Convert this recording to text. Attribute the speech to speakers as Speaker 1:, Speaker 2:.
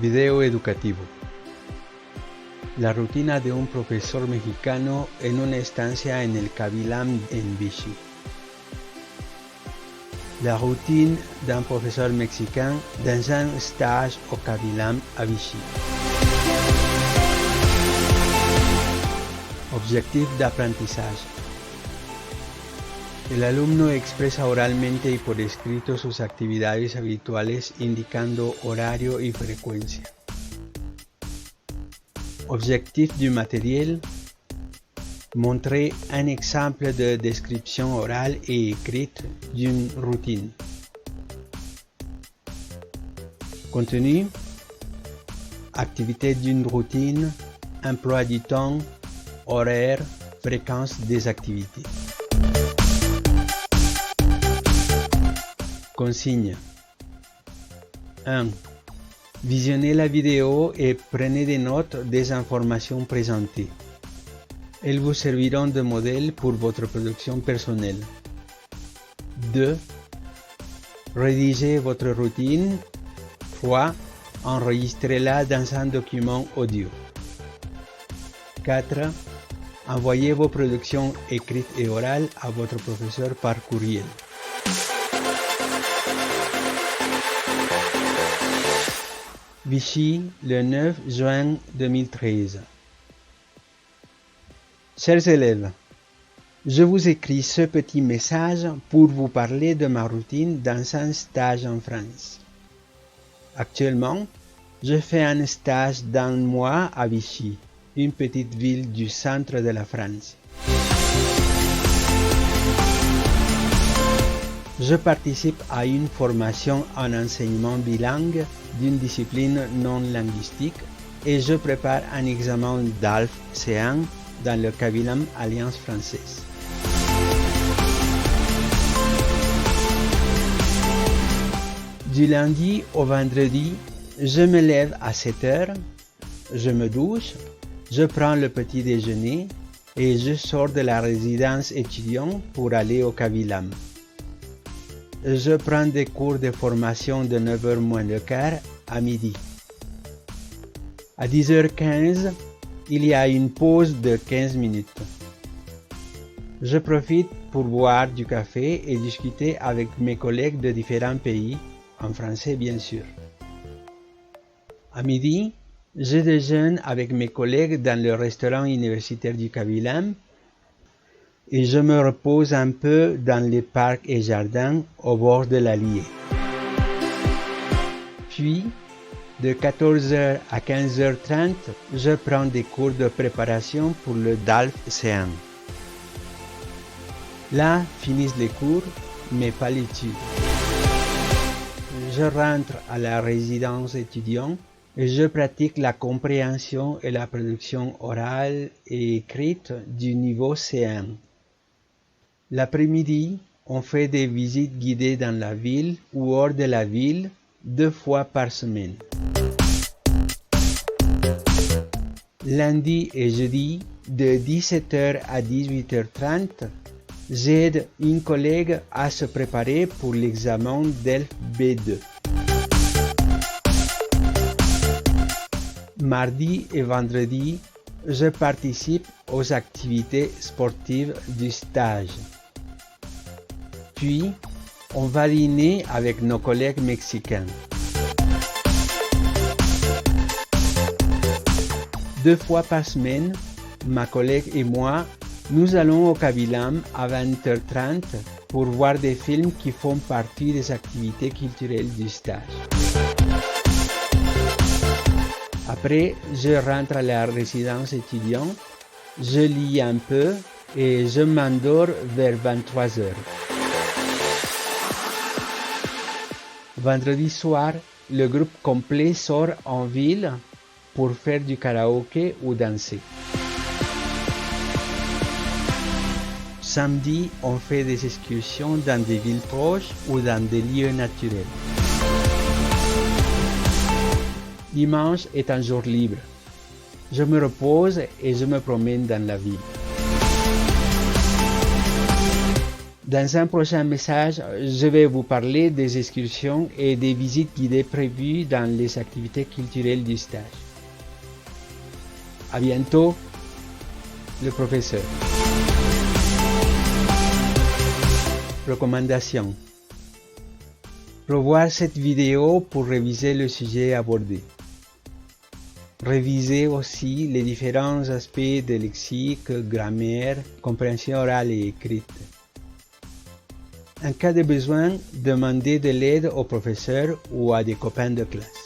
Speaker 1: Video educativo. La rutina de un profesor mexicano en una estancia en el Kavilam en Vichy. La routine d'un professeur mexicain dans un stage au Kavilam à Vichy. Objectif d'aprendizaje. El alumno expresa oralmente y por escrito sus actividades habituales indicando horario y frecuencia. Objectif du matériel. Montrer un exemple de description orale et écrite d'une routine. Contenu. Activité d'une routine, emploi du temps, horaire, fréquence des activités. Consigne. 1. Visionnez la vidéo et prenez des notes des informations présentées. Elles vous serviront de modèle pour votre production personnelle. 2. Rédigez votre routine. 3. Enregistrez-la dans un document audio. 4. Envoyez vos productions écrites et orales à votre professeur par courriel. Vichy, le 9 juin 2013. Chers élèves, je vous écris ce petit message pour vous parler de ma routine dans un stage en France. Actuellement, je fais un stage d'un mois à Vichy, une petite ville du centre de la France. Je participe à une formation en enseignement bilingue d'une discipline non linguistique et je prépare un examen DALF C1 dans le Kavilam Alliance française. Du lundi au vendredi, je me lève à 7 heures, je me douche, je prends le petit déjeuner et je sors de la résidence étudiante pour aller au Kavilam. Je prends des cours de formation de 9h moins le quart à midi. À 10h15, il y a une pause de 15 minutes. Je profite pour boire du café et discuter avec mes collègues de différents pays, en français bien sûr. À midi, je déjeune avec mes collègues dans le restaurant universitaire du Kavilam et je me repose un peu dans les parcs et jardins au bord de l'Allier. Puis, de 14h à 15h30, je prends des cours de préparation pour le DALF C1. Là finissent les cours, mais pas l'étude. Je rentre à la résidence étudiante et je pratique la compréhension et la production orale et écrite du niveau C1. L'après-midi, on fait des visites guidées dans la ville ou hors de la ville 2 fois par semaine. Lundi et jeudi, de 17h à 18h30, j'aide une collègue à se préparer pour l'examen DELF B2. Mardi et vendredi, je participe aux activités sportives du stage. Puis, on va dîner avec nos collègues mexicains. 2 fois par semaine, ma collègue et moi, nous allons au Kavilam à 20h30 pour voir des films qui font partie des activités culturelles du stage. Après, je rentre à la résidence étudiante, je lis un peu et je m'endors vers 23h. Vendredi soir, le groupe complet sort en ville pour faire du karaoké ou danser. Samedi, on fait des excursions dans des villes proches ou dans des lieux naturels. Dimanche est un jour libre. Je me repose et je me promène dans la ville. Dans un prochain message, je vais vous parler des excursions et des visites guidées prévues dans les activités culturelles du stage. À bientôt, le professeur. Recommandation. Revoir cette vidéo pour réviser le sujet abordé. Révisez aussi les différents aspects de lexique, grammaire, compréhension orale et écrite. En cas de besoin, demandez de l'aide au professeur ou à des copains de classe.